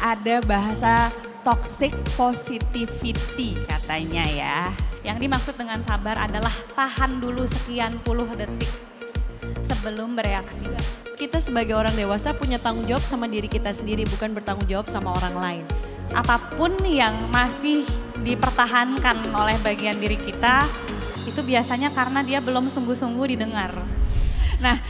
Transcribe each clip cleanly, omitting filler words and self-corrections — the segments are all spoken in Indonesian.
ada bahasa toxic positivity katanya ya. Yang dimaksud dengan sabar adalah tahan dulu sekian puluh detik sebelum bereaksi. Kita sebagai orang dewasa punya tanggung jawab sama diri kita sendiri, bukan bertanggung jawab sama orang lain. Apapun yang masih dipertahankan oleh bagian diri kita, itu biasanya karena dia belum sungguh-sungguh didengar. Nah,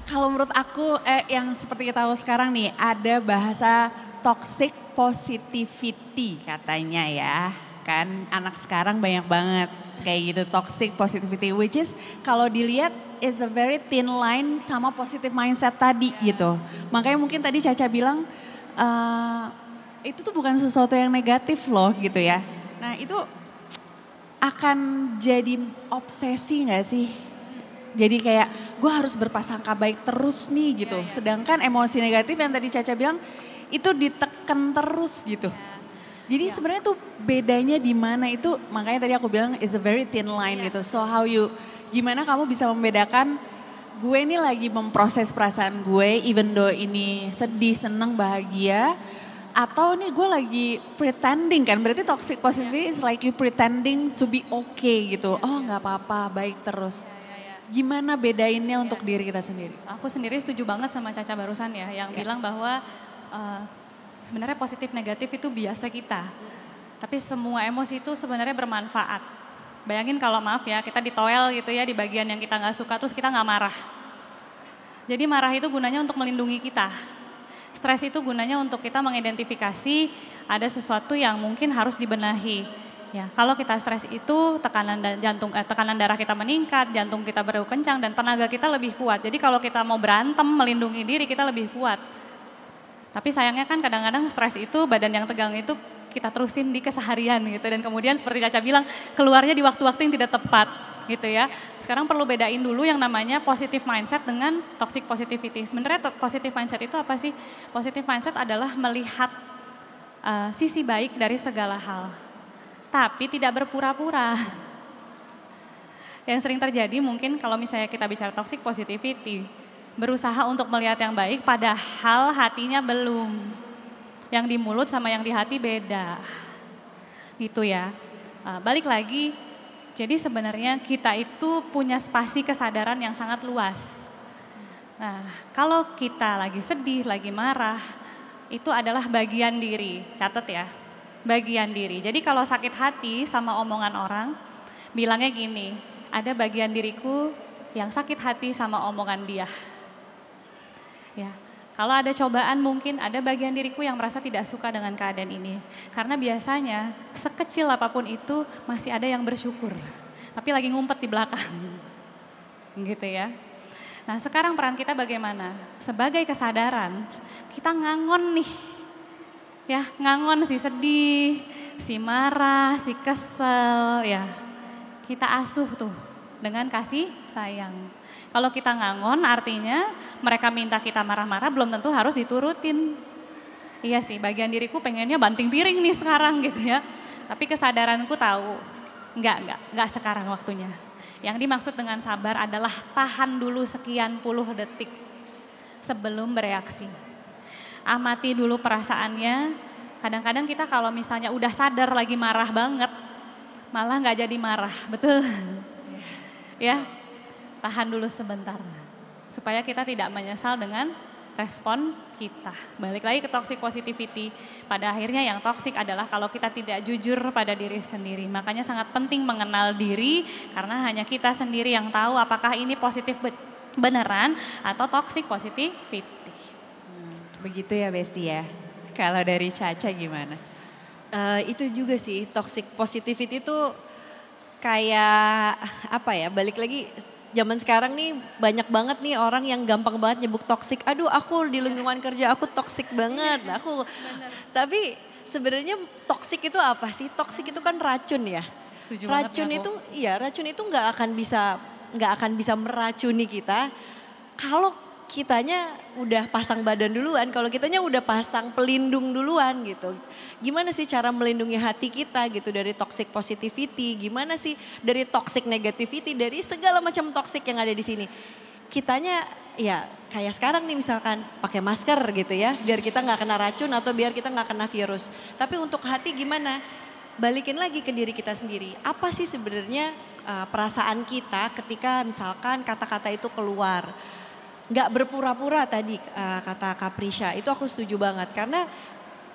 kalau menurut aku yang seperti kita tahu sekarang nih, ada bahasa toxic positivity katanya ya. Kan anak sekarang banyak banget kayak gitu toxic positivity, which is kalau dilihat is a very thin line sama positive mindset tadi gitu. Makanya mungkin tadi Caca bilang itu tuh bukan sesuatu yang negatif loh gitu ya. Nah itu akan jadi obsesi gak sih? Jadi kayak gue harus berprasangka baik terus nih gitu. Sedangkan emosi negatif yang tadi Caca bilang itu ditekan terus gitu. Jadi sebenarnya tuh bedanya di mana itu, makanya tadi aku bilang is a very thin line gitu. So gimana kamu bisa membedakan gue ini lagi memproses perasaan gue even though ini sedih, seneng, bahagia. Atau nih gue lagi pretending kan, berarti toxic positivity is like you pretending to be okay gitu. Oh gak apa-apa, baik terus. Gimana bedainnya untuk diri kita sendiri? Aku sendiri setuju banget sama Caca barusan ya, yang bilang bahwa sebenarnya positif negatif itu biasa kita. Tapi semua emosi itu sebenarnya bermanfaat. Bayangin kalau maaf ya, kita ditoel gitu ya di bagian yang kita gak suka, terus kita gak marah. Jadi marah itu gunanya untuk melindungi kita. Stres itu gunanya untuk kita mengidentifikasi ada sesuatu yang mungkin harus dibenahi. Ya, kalau kita stres itu tekanan darah kita meningkat, jantung kita berdegup kencang dan tenaga kita lebih kuat. Jadi kalau kita mau berantem melindungi diri kita lebih kuat. Tapi sayangnya kan kadang-kadang stres itu, badan yang tegang itu kita terusin di keseharian gitu. Dan kemudian seperti Caca bilang, keluarnya di waktu-waktu yang tidak tepat gitu ya. Sekarang perlu bedain dulu yang namanya positive mindset dengan toxic positivity. Sebenarnya positive mindset itu apa sih? Positive mindset adalah melihat sisi baik dari segala hal. Tapi tidak berpura-pura. Yang sering terjadi mungkin kalau misalnya kita bicara toxic positivity, berusaha untuk melihat yang baik padahal hatinya belum. Yang di mulut sama yang di hati beda. Gitu ya. Balik lagi, jadi sebenarnya kita itu punya spasi kesadaran yang sangat luas. Nah, kalau kita lagi sedih, lagi marah, itu adalah bagian diri. Catat ya, bagian diri. Jadi kalau sakit hati sama omongan orang, bilangnya gini, ada bagian diriku yang sakit hati sama omongan dia. Ya, kalau ada cobaan mungkin ada bagian diriku yang merasa tidak suka dengan keadaan ini. Karena biasanya sekecil apapun itu masih ada yang bersyukur. Tapi lagi ngumpet di belakang. Gitu ya. Nah sekarang peran kita bagaimana? Sebagai kesadaran kita ngangon nih. Ya ngangon si sedih, si marah, si kesel ya. Kita asuh tuh dengan kasih sayang. Kalau kita ngangon artinya mereka minta kita marah-marah belum tentu harus diturutin. Iya sih bagian diriku pengennya banting piring nih sekarang gitu ya. Tapi kesadaranku tahu enggak sekarang waktunya. Yang dimaksud dengan sabar adalah tahan dulu sekian puluh detik sebelum bereaksi. Amati dulu perasaannya. Kadang-kadang kita kalau misalnya udah sadar lagi marah banget malah gak jadi marah, betul? Ya. Tahan dulu sebentar, supaya kita tidak menyesal dengan respon kita. Balik lagi ke toxic positivity, pada akhirnya yang toxic adalah kalau kita tidak jujur pada diri sendiri. Makanya sangat penting mengenal diri, karena hanya kita sendiri yang tahu apakah ini positif beneran atau toxic positivity. Begitu ya Besti ya, kalau dari Caca gimana? Itu juga sih, toxic positivity itu kayak apa ya, balik lagi zaman sekarang nih banyak banget nih orang yang gampang banget nyebut toksik. Aduh aku di lingkungan kerja aku toksik banget. Tapi sebenarnya toksik itu apa sih? Toksik itu kan racun ya. Setuju racun itu iya racun itu nggak akan bisa meracuni kita kalau kitanya udah pasang badan duluan, kalau kitanya udah pasang pelindung duluan gitu. Gimana sih cara melindungi hati kita gitu dari toxic positivity, gimana sih dari toxic negativity, dari segala macam toxic yang ada di sini. kitanya ya kayak sekarang nih misalkan pakai masker gitu ya, biar kita nggak kena racun atau biar kita nggak kena virus. Tapi untuk hati gimana? Balikin lagi ke diri kita sendiri. Apa sih sebenarnya perasaan kita ketika misalkan kata-kata itu keluar? Nggak berpura-pura tadi kata Kaprisha, itu aku setuju banget. Karena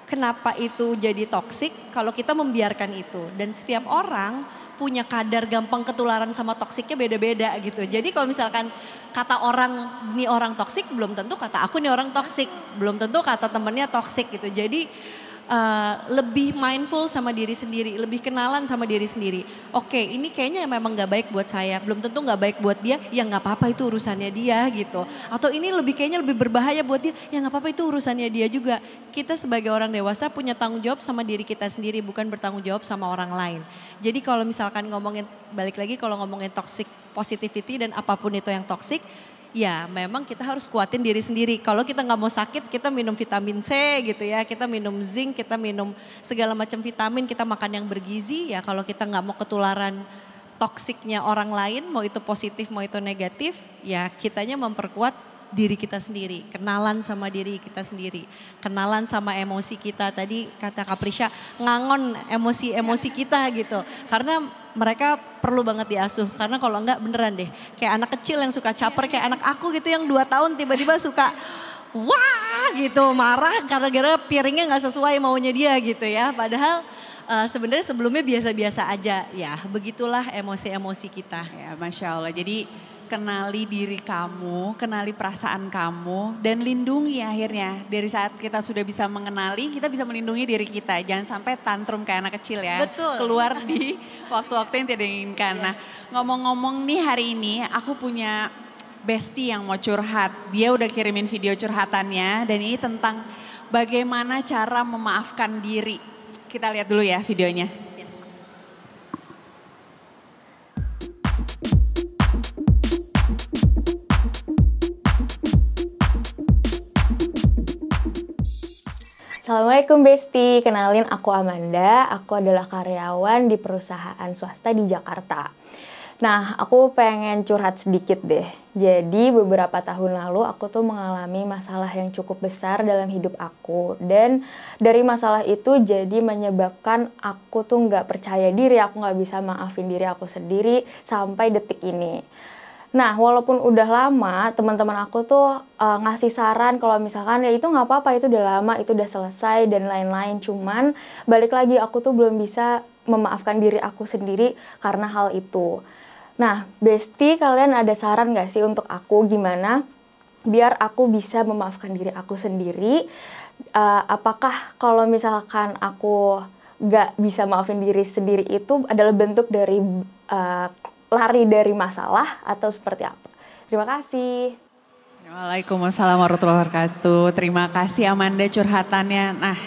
kenapa itu jadi toksik kalau kita membiarkan itu. Dan setiap orang punya kadar gampang ketularan sama toksiknya beda-beda gitu. Jadi kalau misalkan kata orang, nih orang toksik, belum tentu kata aku nih orang toksik. Belum tentu kata temennya toksik gitu. Jadi lebih mindful sama diri sendiri, lebih kenalan sama diri sendiri. Oke, ini kayaknya memang gak baik buat saya, belum tentu gak baik buat dia, ya gak apa-apa itu urusannya dia gitu. Atau ini kayaknya lebih berbahaya buat dia, ya gak apa-apa itu urusannya dia juga. Kita sebagai orang dewasa punya tanggung jawab sama diri kita sendiri, bukan bertanggung jawab sama orang lain. Jadi kalau misalkan ngomongin, balik lagi kalau ngomongin toxic positivity dan apapun itu yang toxic, ya memang kita harus kuatin diri sendiri. Kalau kita nggak mau sakit, kita minum vitamin C gitu ya. Kita minum zinc, kita minum segala macam vitamin, kita makan yang bergizi. Ya kalau kita nggak mau ketularan toksiknya orang lain, mau itu positif, mau itu negatif, ya kitanya memperkuat diri kita sendiri. Kenalan sama diri kita sendiri. Kenalan sama emosi kita. Tadi kata Kaprisha, ngangon emosi-emosi kita gitu. Karena mereka perlu banget diasuh. Karena kalau enggak beneran deh. Kayak anak kecil yang suka caper, kayak anak aku gitu yang 2 tahun tiba-tiba suka wah gitu, marah karena gara piringnya gak sesuai maunya dia gitu ya. Padahal sebenarnya sebelumnya biasa-biasa aja. Ya begitulah emosi-emosi kita. Ya Masya Allah, jadi kenali diri kamu, kenali perasaan kamu, dan lindungi akhirnya. Dari saat kita sudah bisa mengenali, kita bisa melindungi diri kita. Jangan sampai tantrum kayak anak kecil ya. Betul. Keluar di waktu-waktu yang tidak diinginkan. Nah, ngomong-ngomong nih hari ini, aku punya bestie yang mau curhat. Dia udah kirimin video curhatannya, dan ini tentang bagaimana cara memaafkan diri. Kita lihat dulu ya videonya. Assalamualaikum Besti, kenalin aku Amanda, aku adalah karyawan di perusahaan swasta di Jakarta. Nah, aku pengen curhat sedikit deh. Jadi beberapa tahun lalu aku tuh mengalami masalah yang cukup besar dalam hidup aku. Dan dari masalah itu jadi menyebabkan aku tuh nggak percaya diri, aku nggak bisa maafin diri aku sendiri sampai detik ini. Nah, walaupun udah lama, teman-teman aku tuh ngasih saran kalau misalkan ya itu nggak apa-apa, itu udah lama, itu udah selesai dan lain-lain. Cuman balik lagi aku tuh belum bisa memaafkan diri aku sendiri karena hal itu. Nah, Besti, kalian ada saran nggak sih untuk aku gimana biar aku bisa memaafkan diri aku sendiri? Apakah kalau misalkan aku nggak bisa maafin diri sendiri itu adalah bentuk dari lari dari masalah atau seperti apa? Terima kasih. Waalaikumsalam warahmatullahi wabarakatuh. Terima kasih Amanda curhatannya. Nah,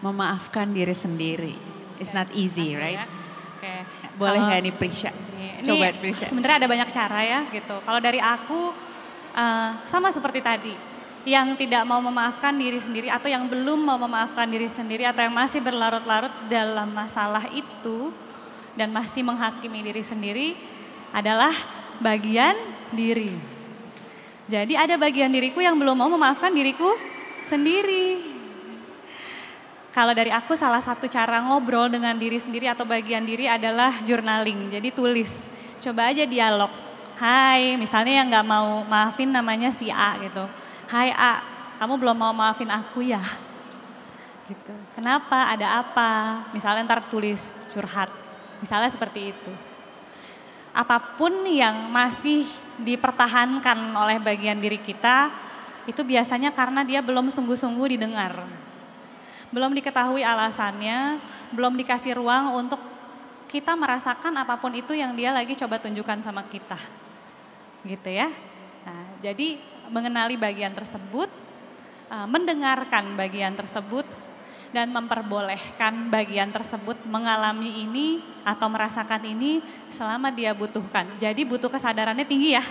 memaafkan diri sendiri. It's not easy, right? Oke. Boleh nggak nih Prisha? Coba Prisha. Sebenarnya ada banyak cara ya gitu. Kalau dari aku sama seperti tadi. Yang tidak mau memaafkan diri sendiri atau yang belum mau memaafkan diri sendiri atau yang masih berlarut-larut dalam masalah itu dan masih menghakimi diri sendiri adalah bagian diri. Jadi ada bagian diriku yang belum mau memaafkan diriku sendiri. Kalau dari aku salah satu cara ngobrol dengan diri sendiri atau bagian diri adalah journaling. Jadi tulis, coba aja dialog. Hai, misalnya yang gak mau maafin namanya si A gitu. Hai A, kamu belum mau maafin aku ya? Gitu. Kenapa? Ada apa? Misalnya ntar tulis curhat. Misalnya seperti itu. Apapun yang masih dipertahankan oleh bagian diri kita, itu biasanya karena dia belum sungguh-sungguh didengar. Belum diketahui alasannya, belum dikasih ruang untuk kita merasakan apapun itu yang dia lagi coba tunjukkan sama kita. Gitu ya. Nah, jadi mengenali bagian tersebut, mendengarkan bagian tersebut, dan memperbolehkan bagian tersebut mengalami ini atau merasakan ini selama dia butuhkan. Jadi butuh kesadarannya tinggi ya.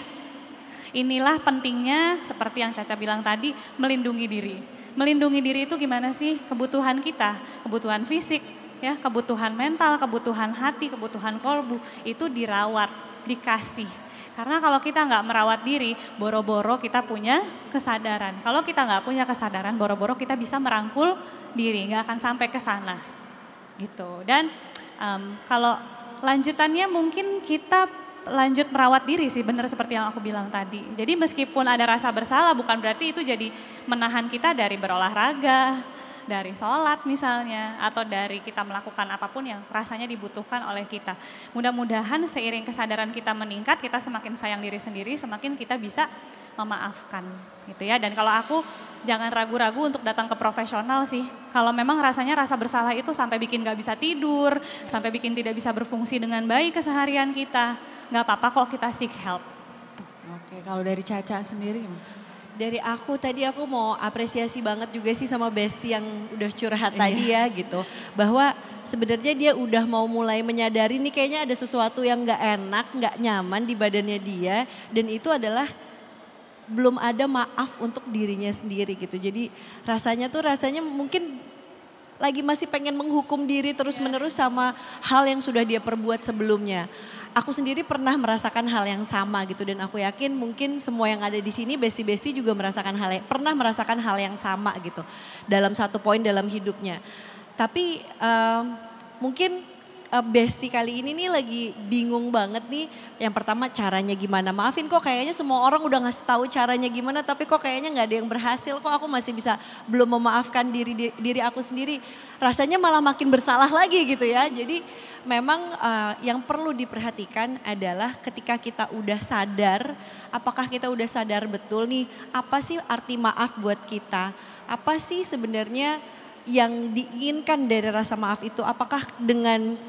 Inilah pentingnya seperti yang Caca bilang tadi, melindungi diri. Melindungi diri itu gimana sih? Kebutuhan kita, kebutuhan fisik, ya, kebutuhan mental, kebutuhan hati, kebutuhan kolbu itu dirawat, dikasih. Karena kalau kita nggak merawat diri, boro-boro kita punya kesadaran. Kalau kita nggak punya kesadaran, boro-boro kita bisa merangkul diri, nggak akan sampai ke sana. Gitu. Dan kalau lanjutannya mungkin kita lanjut merawat diri sih, benar seperti yang aku bilang tadi. Jadi meskipun ada rasa bersalah bukan berarti itu jadi menahan kita dari berolahraga, dari sholat misalnya, atau dari kita melakukan apapun yang rasanya dibutuhkan oleh kita. Mudah-mudahan seiring kesadaran kita meningkat, kita semakin sayang diri sendiri, semakin kita bisa memaafkan gitu ya. Dan kalau aku jangan ragu-ragu untuk datang ke profesional sih. Kalau memang rasanya rasa bersalah itu sampai bikin gak bisa tidur, sampai bikin tidak bisa berfungsi dengan baik keseharian kita, gak apa-apa kok kita seek help. Oke, kalau dari Caca sendiri? Dari aku tadi aku mau apresiasi banget juga sih sama Besti yang udah curhat tadi ya gitu. Bahwa sebenarnya dia udah mau mulai menyadari nih kayaknya ada sesuatu yang gak enak, gak nyaman di badannya dia. Dan itu adalah belum ada maaf untuk dirinya sendiri gitu. Jadi rasanya mungkin lagi masih pengen menghukum diri terus menerus sama hal yang sudah dia perbuat sebelumnya. Aku sendiri pernah merasakan hal yang sama gitu dan aku yakin mungkin semua yang ada di sini besti-besti juga pernah merasakan hal yang sama gitu dalam satu poin dalam hidupnya. Tapi mungkin Besti kali ini nih lagi bingung banget nih. Yang pertama caranya gimana? Maafin kok kayaknya semua orang udah ngasih tahu caranya gimana tapi kok kayaknya nggak ada yang berhasil. Kok aku masih bisa belum memaafkan diri aku sendiri. Rasanya malah makin bersalah lagi gitu ya. Jadi memang yang perlu diperhatikan adalah ketika kita udah sadar, apakah kita udah sadar betul nih apa sih arti maaf buat kita? Apa sih sebenarnya yang diinginkan dari rasa maaf itu? Apakah dengan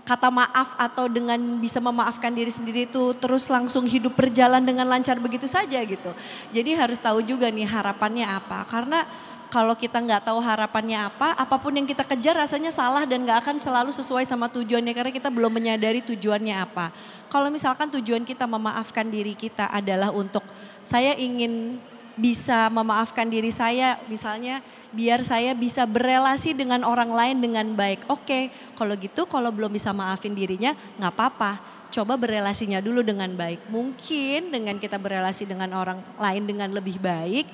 kata maaf atau dengan bisa memaafkan diri sendiri itu terus langsung hidup berjalan dengan lancar begitu saja gitu. Jadi harus tahu juga nih harapannya apa. Karena kalau kita nggak tahu harapannya apa, apapun yang kita kejar rasanya salah dan nggak akan selalu sesuai sama tujuannya karena kita belum menyadari tujuannya apa. Kalau misalkan tujuan kita memaafkan diri kita adalah untuk saya ingin bisa memaafkan diri saya misalnya biar saya bisa berelasi dengan orang lain dengan baik. Oke, kalau gitu kalau belum bisa maafin dirinya nggak apa-apa. Coba berelasinya dulu dengan baik. Mungkin dengan kita berelasi dengan orang lain dengan lebih baik,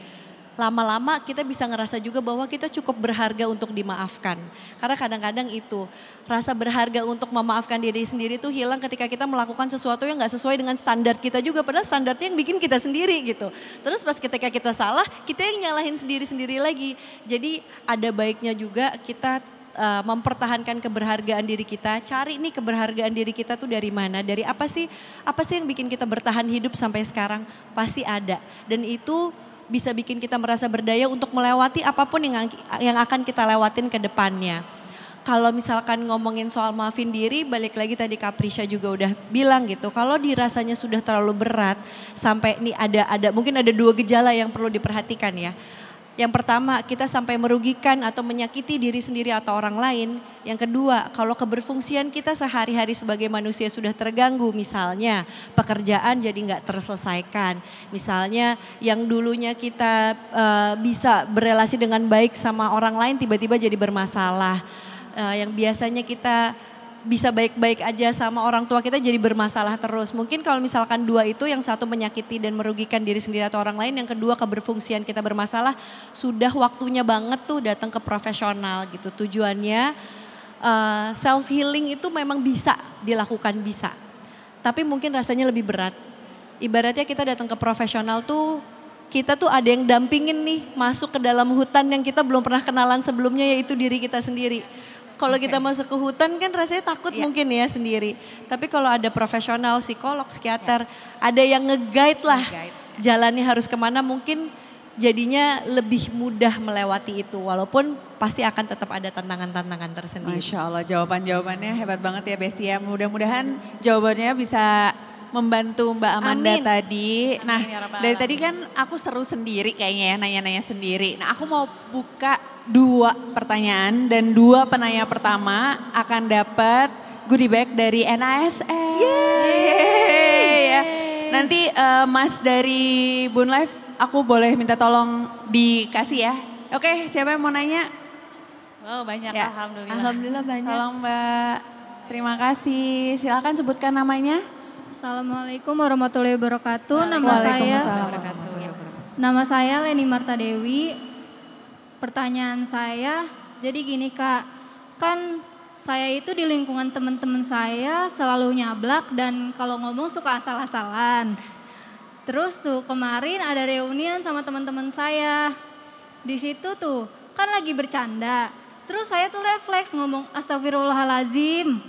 lama-lama kita bisa ngerasa juga bahwa kita cukup berharga untuk dimaafkan. Karena kadang-kadang itu rasa berharga untuk memaafkan diri sendiri itu hilang ketika kita melakukan sesuatu yang gak sesuai dengan standar kita juga. Padahal standarnya yang bikin kita sendiri gitu. Terus pas ketika kita salah, kita yang nyalahin sendiri-sendiri lagi. Jadi ada baiknya juga kita mempertahankan keberhargaan diri kita. Cari nih keberhargaan diri kita tuh dari mana. Dari apa sih yang bikin kita bertahan hidup sampai sekarang. Pasti ada. Dan itu bisa bikin kita merasa berdaya untuk melewati apapun yang akan kita lewatin ke depannya. Kalau misalkan ngomongin soal maafin diri, balik lagi tadi Capricia juga udah bilang gitu. Kalau dirasanya sudah terlalu berat, sampai nih mungkin ada 2 gejala yang perlu diperhatikan ya. Yang pertama, kita sampai merugikan atau menyakiti diri sendiri atau orang lain. Yang kedua, kalau keberfungsian kita sehari-hari sebagai manusia sudah terganggu, misalnya pekerjaan jadi nggak terselesaikan. Misalnya yang dulunya kita bisa berelasi dengan baik sama orang lain tiba-tiba jadi bermasalah. Yang biasanya kita bisa baik-baik aja sama orang tua kita jadi bermasalah terus. Mungkin kalau misalkan 2 itu, yang satu menyakiti dan merugikan diri sendiri atau orang lain, yang kedua keberfungsian kita bermasalah, sudah waktunya banget tuh datang ke profesional gitu. Tujuannya self healing itu memang bisa dilakukan, bisa. Tapi mungkin rasanya lebih berat. Ibaratnya kita datang ke profesional tuh, kita tuh ada yang dampingin nih masuk ke dalam hutan yang kita belum pernah kenalan sebelumnya, yaitu diri kita sendiri. Kalau kita masuk ke hutan kan rasanya takut mungkin ya sendiri. Tapi kalau ada profesional, psikolog, psikiater, ada yang nge-guide lah jalannya harus kemana, mungkin jadinya lebih mudah melewati itu. Walaupun pasti akan tetap ada tantangan-tantangan tersendiri. Masya Allah, jawabannya hebat banget ya Besti ya. Mudah-mudahan jawabannya bisa membantu Mbak Amanda tadi. Nah, dari tadi kan aku seru sendiri kayaknya ya, nanya-nanya sendiri. Nah, aku mau buka 2 pertanyaan dan 2 penanya pertama akan dapat goodie bag dari NASM. Yeay. Nanti Mas dari Bun Life, aku boleh minta tolong dikasih ya. Oke, siapa yang mau nanya? Wow, banyak ya. Alhamdulillah banyak. Tolong Mbak, terima kasih. Silakan sebutkan namanya. Assalamualaikum warahmatullahi wabarakatuh. Waalaikumsalam warahmatullahi wabarakatuh. Nama saya Leni Marta Dewi. Pertanyaan saya, jadi gini Kak, kan saya itu di lingkungan teman-teman saya selalu nyablak dan kalau ngomong suka asal-asalan. Terus tuh kemarin ada reunian sama teman-teman saya. Di situ tuh kan lagi bercanda. Terus saya tuh refleks ngomong astagfirullahalazim.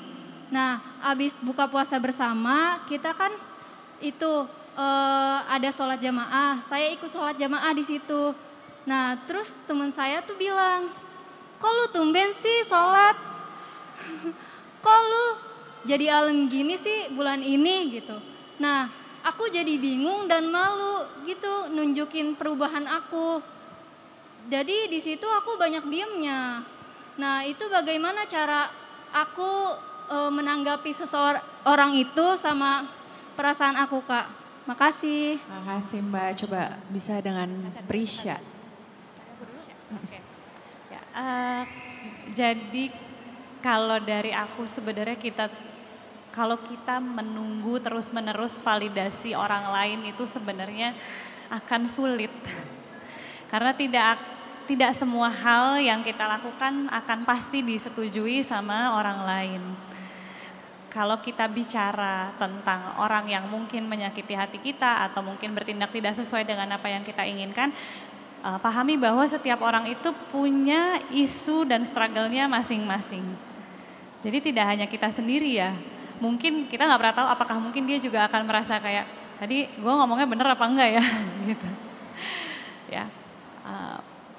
Nah, abis buka puasa bersama, kita kan itu ada sholat jamaah. Saya ikut sholat jamaah di situ. Nah, terus teman saya tuh bilang, kok lu tumben sih sholat? Kok lu jadi alim gini sih bulan ini gitu. Nah, aku jadi bingung dan malu gitu nunjukin perubahan aku. Jadi di situ aku banyak diemnya. Nah, itu bagaimana cara aku menanggapi seseorang itu sama perasaan aku, Kak. Makasih. Makasih Mbak, coba bisa dengan Prisya. Oke. Ya, jadi kalau dari aku sebenarnya kalau kita menunggu terus-menerus validasi orang lain itu sebenarnya akan sulit. Karena tidak semua hal yang kita lakukan akan pasti disetujui sama orang lain. Kalau kita bicara tentang orang yang mungkin menyakiti hati kita atau mungkin bertindak tidak sesuai dengan apa yang kita inginkan, pahami bahwa setiap orang itu punya isu dan struggle-nya masing-masing. Jadi tidak hanya kita sendiri ya. Mungkin kita nggak pernah tahu apakah mungkin dia juga akan merasa kayak tadi gue ngomongnya bener apa enggak ya gitu. Ya,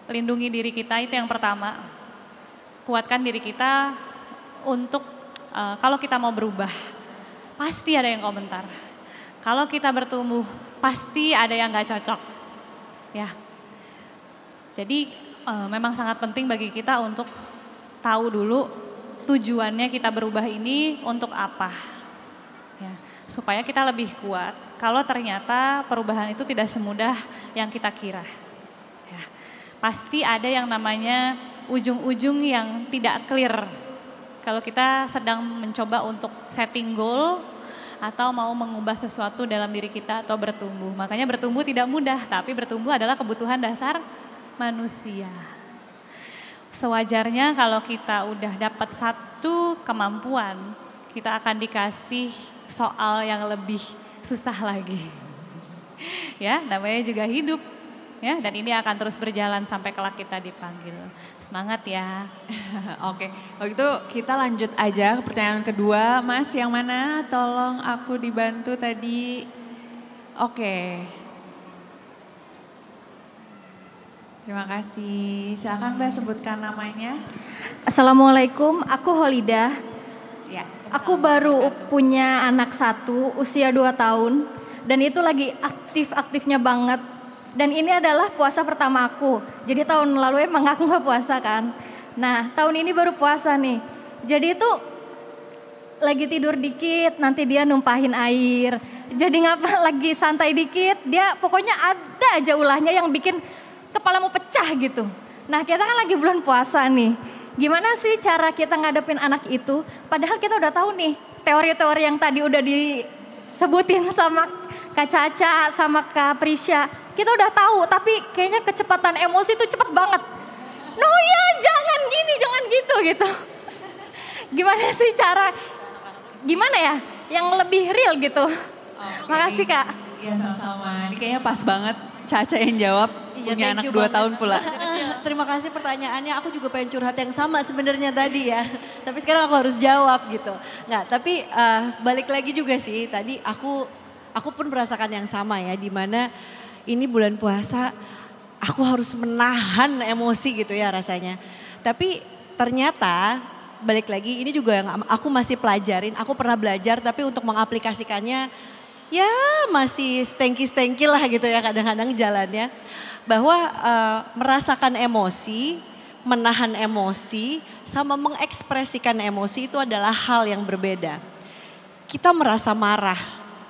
lindungi diri kita itu yang pertama. Kuatkan diri kita untuk kalau kita mau berubah pasti ada yang komentar. Kalau kita bertumbuh pasti ada yang nggak cocok. Ya. Jadi memang sangat penting bagi kita untuk tahu dulu tujuannya kita berubah ini untuk apa. Ya, supaya kita lebih kuat. Kalau ternyata perubahan itu tidak semudah yang kita kira. Ya, pasti ada yang namanya ujung-ujung yang tidak clear. Kalau kita sedang mencoba untuk setting goal atau mau mengubah sesuatu dalam diri kita atau bertumbuh. Makanya bertumbuh tidak mudah, tapi bertumbuh adalah kebutuhan dasar manusia. Sewajarnya kalau kita udah dapat satu kemampuan, kita akan dikasih soal yang lebih susah lagi. Ya, namanya juga hidup. Ya, dan ini akan terus berjalan sampai kelak kita dipanggil. Semangat ya. Oke, kalau gitu kita lanjut aja ke pertanyaan kedua. Mas yang mana? Tolong aku dibantu tadi. Oke. Terima kasih. Silakan Mbak sebutkan namanya. Assalamualaikum, aku Holidah. Ya. Aku baru punya anak satu, usia 2 tahun. Dan itu lagi aktif-aktifnya banget. Dan ini adalah puasa pertama aku. Jadi tahun lalu emang aku gak puasa kan. Nah tahun ini baru puasa nih. Jadi itu lagi tidur dikit, nanti dia numpahin air. Jadi lagi santai dikit, dia pokoknya ada aja ulahnya yang bikin kepala mau pecah gitu. Nah kita kan lagi bulan puasa nih. Gimana sih cara kita ngadepin anak itu? Padahal kita udah tahu nih teori-teori yang tadi udah disebutin sama Kak Caca, sama Kak Prisya. Kita udah tahu tapi kayaknya kecepatan emosi itu cepet banget. No ya jangan gini, jangan gitu. Gimana sih gimana ya yang lebih real gitu. Makasih Kak. Iya sama-sama. Ini kayaknya pas banget Caca yang jawab. Iya, Punya anak 2 banget. tahun pula. Terima kasih pertanyaannya. Aku juga pengen curhat yang sama sebenarnya tadi ya. Tapi sekarang aku harus jawab gitu. Nggak, tapi balik lagi juga sih. Tadi aku pun merasakan yang sama ya. Dimana ini bulan puasa aku harus menahan emosi gitu ya rasanya. Tapi ternyata balik lagi ini juga yang aku masih pelajarin. Aku pernah belajar tapi untuk mengaplikasikannya ya masih stengki-stengki lah gitu ya kadang-kadang jalannya. Bahwa merasakan emosi, menahan emosi, sama mengekspresikan emosi itu adalah hal yang berbeda. Kita merasa marah,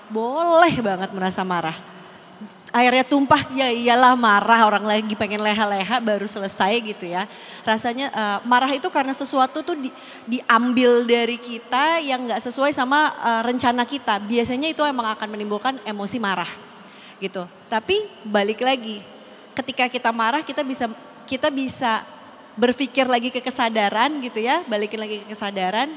boleh banget merasa marah. airnya tumpah, ya iyalah marah, orang lagi pengen leha-leha baru selesai gitu ya. Rasanya marah itu karena sesuatu tuh diambil dari kita yang gak sesuai sama rencana kita. Biasanya itu emang akan menimbulkan emosi marah gitu. Tapi balik lagi, ketika kita marah kita bisa berpikir lagi ke kesadaran gitu ya, balikin lagi ke kesadaran.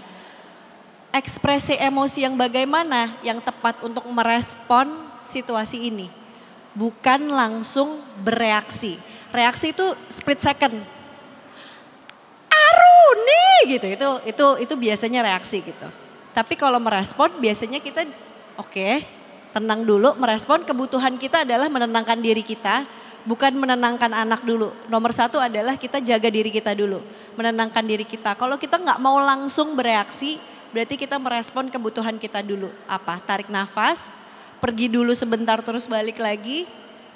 Ekspresi emosi yang bagaimana yang tepat untuk merespon situasi ini. Bukan langsung bereaksi. Reaksi itu split second. Nih gitu, itu biasanya reaksi gitu. Tapi kalau merespon biasanya kita oke, tenang dulu, merespon. Kebutuhan kita adalah menenangkan diri kita, bukan menenangkan anak dulu. Nomor 1 adalah kita jaga diri kita dulu, menenangkan diri kita. Kalau kita nggak mau langsung bereaksi, berarti kita merespon kebutuhan kita dulu. Apa? Tarik nafas, pergi dulu sebentar terus balik lagi.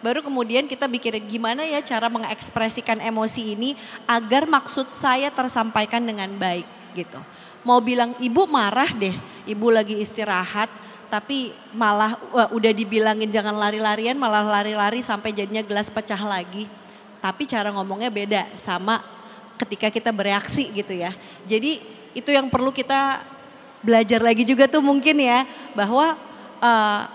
Baru kemudian kita pikirin gimana ya cara mengekspresikan emosi ini agar maksud saya tersampaikan dengan baik gitu. Mau bilang ibu marah deh, ibu lagi istirahat tapi malah udah dibilangin jangan lari-larian malah lari-lari sampai jadinya gelas pecah lagi. Tapi cara ngomongnya beda sama ketika kita bereaksi gitu ya. Jadi itu yang perlu kita belajar lagi juga tuh mungkin ya, bahwa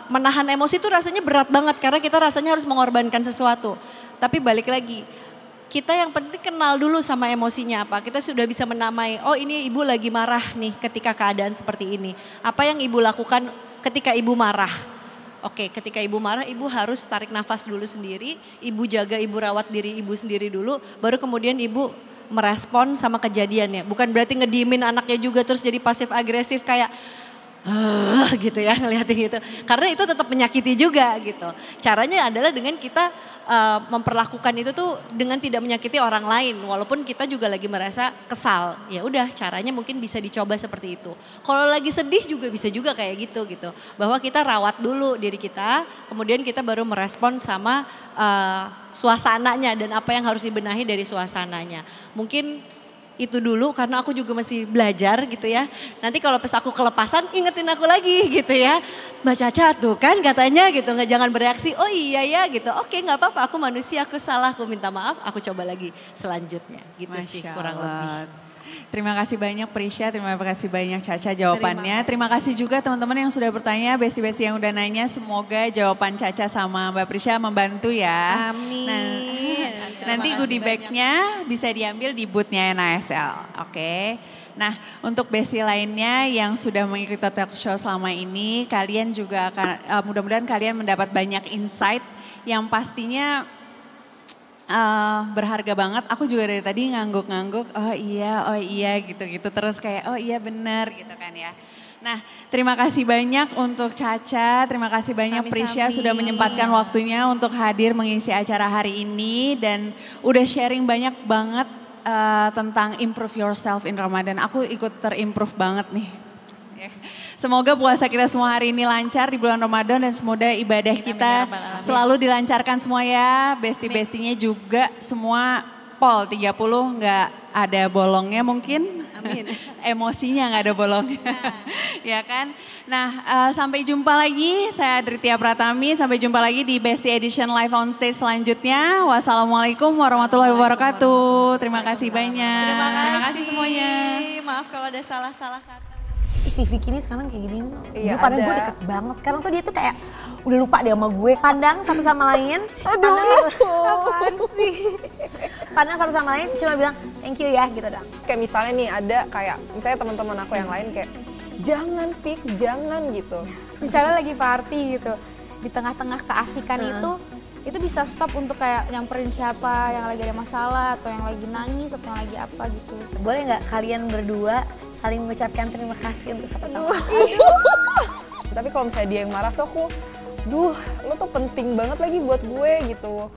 menahan emosi itu rasanya berat banget karena kita rasanya harus mengorbankan sesuatu. Tapi balik lagi, kita yang penting kenal dulu sama emosinya apa. Kita sudah bisa menamai, oh ini ibu lagi marah nih ketika keadaan seperti ini. Apa yang ibu lakukan ketika ibu marah? Oke, ketika ibu marah ibu harus tarik nafas dulu sendiri. Ibu jaga, ibu rawat diri ibu sendiri dulu. Baru kemudian ibu merespon sama kejadiannya. Bukan berarti ngediemin anaknya juga terus jadi pasif agresif kayak gitu ya ngeliatin gitu. Karena itu tetap menyakiti juga gitu. Caranya adalah dengan kita memperlakukan itu tuh dengan tidak menyakiti orang lain. Walaupun kita juga lagi merasa kesal. Ya udah caranya mungkin bisa dicoba seperti itu. Kalau lagi sedih juga bisa juga kayak gitu. Bahwa kita rawat dulu diri kita. Kemudian kita baru merespon sama suasananya dan apa yang harus dibenahi dari suasananya. Mungkin itu dulu karena aku juga masih belajar gitu ya. Nanti kalau pas aku kelepasan ingetin aku lagi gitu ya. Mbak Caca tuh kan katanya gitu, nggak jangan bereaksi. Oh iya ya gitu. Oke nggak apa-apa, aku manusia, aku salah, aku minta maaf. Aku coba lagi selanjutnya gitu. Masya sih kurang Allah. Lebih. Terima kasih banyak Prisya, terima kasih banyak Caca jawabannya. Terima kasih juga teman-teman yang sudah bertanya, besti-besti yang udah nanya. Semoga jawaban Caca sama Mbak Prisya membantu ya. Amin. Nanti goodie bag-nya bisa diambil di booth-nya NASL. Oke. Nah untuk besti lainnya yang sudah mengikuti talk show selama ini, kalian juga akan mudah-mudahan kalian mendapat banyak insight yang pastinya berharga banget. Aku juga dari tadi ngangguk-ngangguk, oh iya gitu-gitu. Terus kayak oh iya benar gitu kan ya. Nah terima kasih banyak untuk Caca, terima kasih banyak Prisya sudah menyempatkan waktunya untuk hadir mengisi acara hari ini. Dan udah sharing banyak banget tentang improve yourself in Ramadan. Aku ikut terimprove banget nih. Semoga puasa kita semua hari ini lancar di bulan Ramadan dan semoga ibadah kita selalu dilancarkan semua ya. Besti-bestinya juga semua pol 30 nggak ada bolongnya mungkin. Amin. Emosinya nggak ada bolongnya. Ya kan. Nah sampai jumpa lagi, saya Adritia Pratami. Sampai jumpa lagi di Besti Edition Live on Stage selanjutnya. Wassalamualaikum warahmatullahi wabarakatuh. Terima kasih banyak. Terima kasih semuanya. Maaf kalau ada salah-salah kata. Si Vicky ini sekarang kayak gini. Iya, padahal gue deket banget. Sekarang tuh dia tuh kayak udah lupa deh sama gue. Pandang satu sama lain. Aduh, apaan sih? Pandang satu sama lain cuma bilang thank you ya gitu dong. Kayak misalnya nih ada kayak misalnya teman-teman aku yang lain kayak jangan Vick, jangan gitu. Misalnya lagi party gitu. Di tengah-tengah keasikan itu bisa stop untuk kayak nyamperin siapa yang lagi ada masalah atau yang lagi nangis atau yang lagi apa gitu. Boleh nggak kalian berdua saling mengucapkan terima kasih untuk sama-sama? Tapi kalau misalnya dia yang marah tuh aku, duh lo tuh penting banget lagi buat gue gitu.